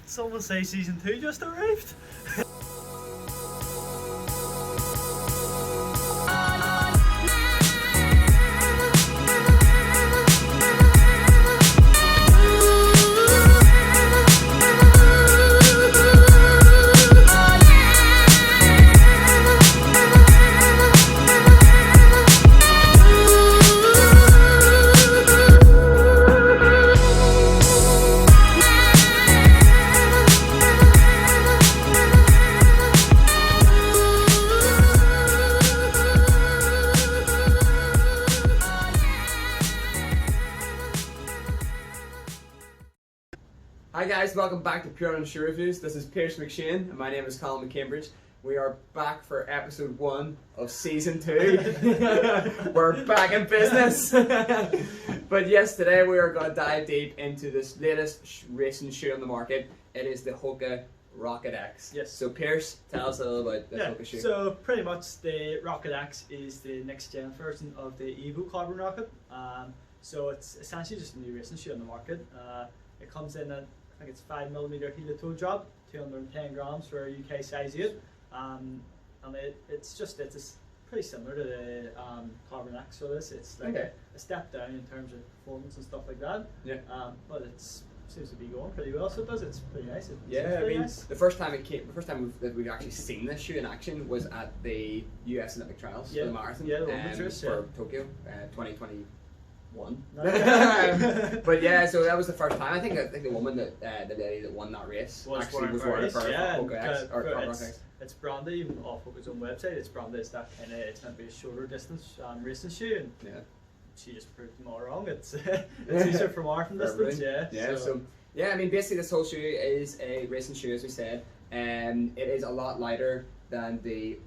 Someone say season 2 just arrived? Hi guys, welcome back to Pure Shoe Reviews. This is Pierce McShane and my name is Colin McCambridge. We are back for episode 1 of season 2. We're back in business. But yes, today we are going to dive deep into this latest racing shoe on the market. It is the Hoka Rocket X. Yes. So Pierce, tell us a little about this Hoka shoe. So pretty much the Rocket X is the next gen version of the Evo Carbon Rocket. So it's essentially just a new racing shoe on the market. It comes in at, I think it's 5mm heel to toe drop, 210 grams for a UK size 8. And it's pretty similar to the Carbon X, so it's like a step down in terms of performance and stuff like that. Yeah. But it seems to be going pretty well, so it does. It's pretty nice. Nice. The first time we've actually seen this shoe in action was at the US Olympic Trials for the marathon. Yeah, the Olympics, for Tokyo 2021. But yeah, so that was the first time. I think the woman the lady that won that race was wearing a pair of Hoka X or Carbon X. It's branded even off Hoka's own website. It's branded as that kind of, it's meant to be a shorter distance racing shoe, and she just proved them all wrong. It's easier for marathon distance. So I mean, basically this whole shoe is a racing shoe, as we said, and it is a lot lighter than the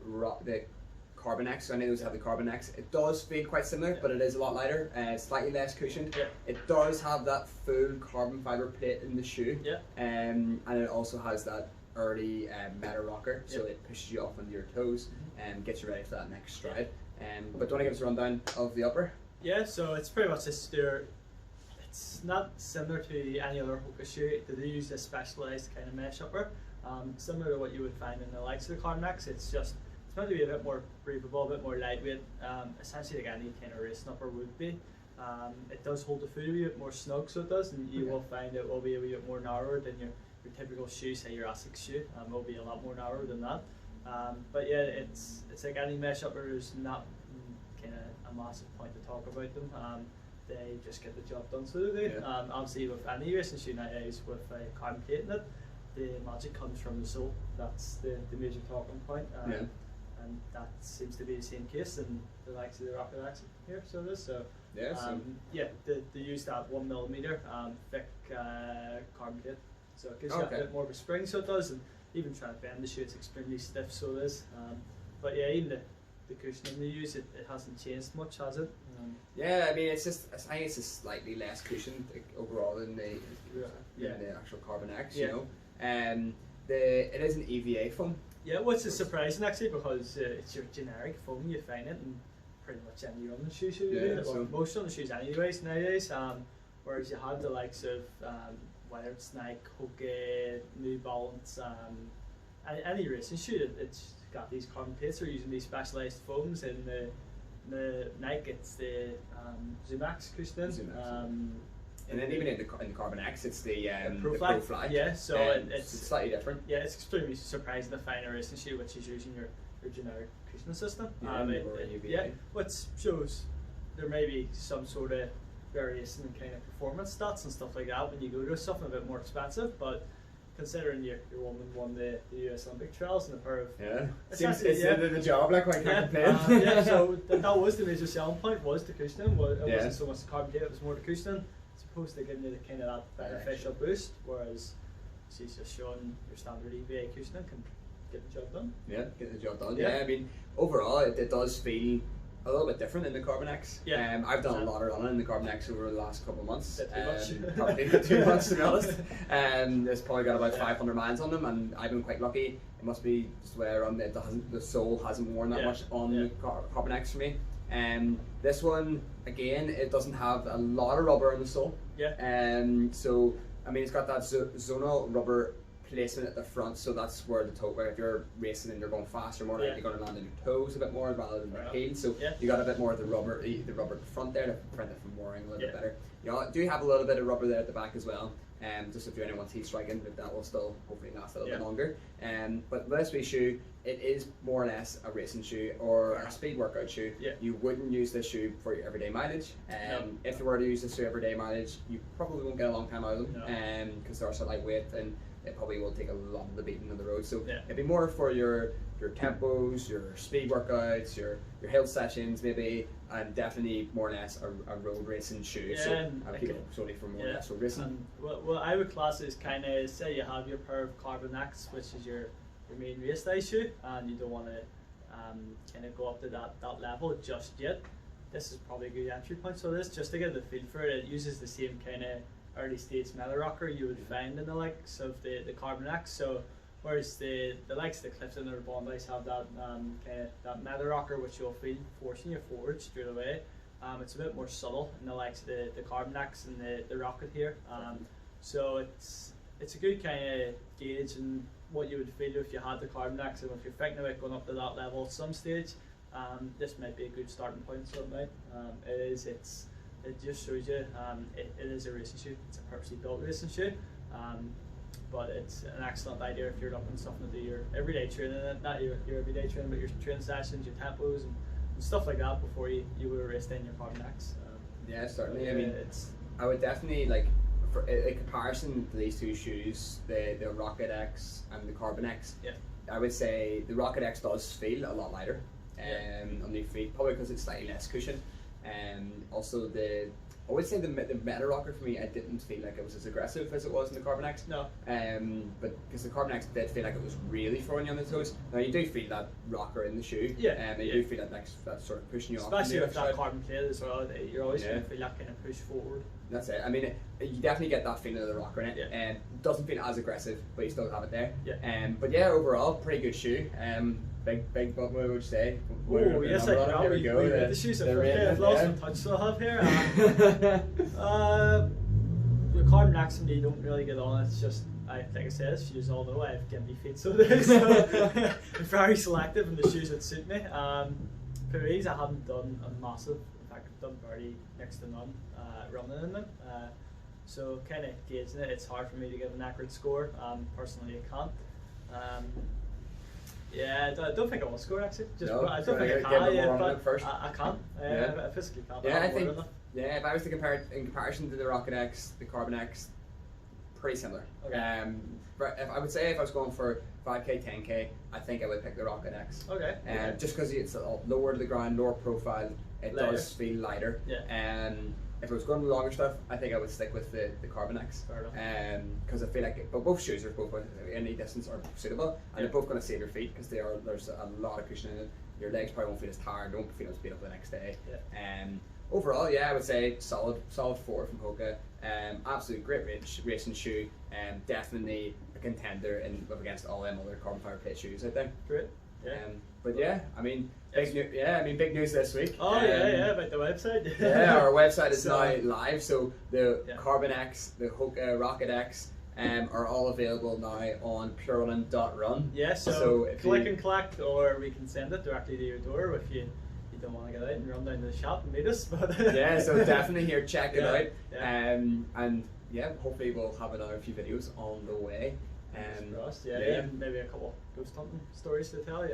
Carbon X. So I know those have the Carbon X. It does feel quite similar, but it is a lot lighter, slightly less cushioned. It does have that full carbon fiber plate in the shoe, and it also has that early meta rocker, so it pushes you off onto your toes and gets you ready for that next stride. But do you want to give us a rundown of the upper? Yeah, so it's pretty much it's not similar to any other Hoka shoe. They do use a specialised kind of mesh upper, similar to what you would find in the likes of the Carbon X. It's meant to be a bit more breathable, a bit more lightweight, essentially like any kind of racing upper would be. It does hold the foot a bit more snug, so it does, and you will find it will be a wee bit more narrower than your typical shoe, say your Asics shoe. It will be a lot more narrow than that. But yeah, it's like any mesh upper. There's not kind of a massive point to talk about them. They just get the job done, so they do. Obviously, with any racing shoe nowadays with a carbon plate in it, the magic comes from the sole. That's the major talking point. And that seems to be the same case in the likes of the Rocket X here, so it is. So they use that 1mm thick carbon plate, so it gives you a bit more of a spring, so it does, and even trying to bend the shoe, it's extremely stiff, so it is. But yeah, even the cushioning they use, it hasn't changed much, has it? Yeah, I mean, I think it's just slightly less cushioned overall than the actual Carbon X, you know. It is an EVA foam. Yeah, which is surprising actually, because it's your generic foam. You find it in pretty much any running shoe, most running shoes anyways nowadays. Whereas you have the likes of whether it's Nike, Hoka, New Balance, any racing shoe, it's got these carbon plates. They're using these specialised foams. In the Nike, it's the ZoomX cushioning. And then even in the Carbon X, it's the Pro Fly. Yeah, so it's slightly different. Yeah, it's extremely surprising to find a racing shoe which is using your generic cushioning system. Which shows there may be some sort of variation in kind of performance stats and stuff like that when you go to something a bit more expensive. But considering your woman won the US Olympic Trials in a pair of seems the job, like, I can't complain. So that was the major selling point, was the cushioning. It wasn't so much the carbon plate, it was more the cushioning. Supposed to give you the kind of that beneficial boost, whereas she's just showing your standard EVA cushioning can get the job done. Yeah, get the job done. Yeah, I mean, overall it does feel a little bit different than the Carbon X. I've done a lot of running in the Carbon X over the last couple of months. Probably too much, to be honest. It's probably got about 500 miles on them, and I've been quite lucky. It must be just the way around that the sole hasn't worn that much on the Carbon X for me. This one, again, it doesn't have a lot of rubber in the sole. So I mean, it's got that zonal rubber placement at the front, so that's where the toe, where if you're racing and you're going faster, more likely you're going to land on your toes a bit more rather than your heels. So you got a bit more of the rubber at the front there to prevent it from wearing a little bit better. You do have a little bit of rubber there at the back as well. Just if you're anyone heat striking, but that will still hopefully last a little bit longer. But this wee shoe, it is more or less a racing shoe or a speed workout shoe. You wouldn't use this shoe for your everyday mileage. If you were to use this for everyday mileage, you probably won't get a long time out of them because they're so lightweight and it probably will take a lot of the beating on the road. So it'd be more for your tempos, your speed workouts, your hill sessions maybe, and definitely more or less a road racing shoe. So I'll keep it solely for more or less road racing. And what I would class is kind of, say you have your pair of Carbon X, which is your main race day shoe, and you don't want to kind of go up to that level just yet. This is probably a good entry point. So this, just to get the feel for it, it uses the same kind of early stage metal rocker you would find in the likes of the Carbon X. So whereas the likes of the Clifton or the Bondi's have that kind of that metal rocker which you'll feel forcing you forward straight away. It's a bit more subtle in the likes of the Carbon X and the Rocket here. So it's a good kind of gauge in what you would feel if you had the Carbon X, and if you're thinking about going up to that level at some stage, this might be a good starting point. So it might. It just shows you it is a racing shoe. It's a purposely built racing shoe, but it's an excellent idea if you're looking something to do your everyday training, not your everyday training, but your training sessions, your tempos, and stuff like that before you would have raced in your Carbon X. Yeah, certainly. I mean, I would definitely like. For a comparison to these two shoes, the Rocket X and the Carbon X, I would say the Rocket X does feel a lot lighter on the feet, probably because it's slightly less cushion. Also, I would say the metal rocker for me, I didn't feel like it was as aggressive as it was in the Carbon X. No. But because the Carbon X did feel like it was really throwing you on the toes. Now you do feel that rocker in the shoe. And you do feel that sort of pushing you off. Especially with that carbon plate as well, you're always going to feel that kind of push forward. That's it. I mean, you definitely get that feeling of the rocker in it. And doesn't feel as aggressive, but you still have it there. But yeah, overall, pretty good shoe. Big butt move, I would say. Oh yes, here we go. The shoes I've lost my touch still have here. The Carbon X and you don't really get on. It's just, like I said, it's shoes all the way. I've given me feet, so I'm very selective in the shoes that suit me. Puris, I haven't done a massive. In fact, I've done very next to none running in them. So kind of gauging it, it's hard for me to give an accurate score. Personally, I can't. I don't think I will score actually. I don't think I can. But I can't. I physically can't. I think. If I was to compare it in comparison to the Rocket X, the Carbon X, pretty similar. But if I would say if I was going for 5k, 10k, I think I would pick the Rocket X. Just because it's lower to the ground, lower profile, it does feel lighter. If I was going with longer stuff, I think I would stick with the Carbon X. Because I feel like both shoes are both any distance are suitable, and they're both going to save your feet because there's a lot of cushion in it. Your legs probably won't feel as tired, won't feel as beat up the next day. Overall, I would say solid 4 from Hoka. Absolute great racing shoe, definitely a contender against all them other carbon fiber plate shoes out there. Great. But I mean, big news this week. About the website. Our website is now live, so the Carbon X, the Hoka Rocket X, are all available now on purerunning.run. So click and collect, or we can send it directly to your door if you don't want to get out and run down to the shop and meet us. But so definitely here, check it out. And hopefully we'll have another few videos on the way. Even maybe a couple ghost hunting stories to tell.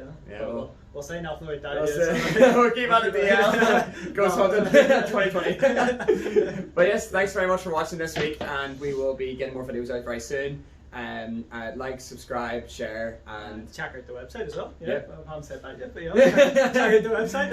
We'll say nothing about that. We'll keep on the ghost hunting 2020. But yes, thanks very much for watching this week, and we will be getting more videos out very soon. Like, subscribe, share, and check out the website as well. I haven't said that yet, but check out the website.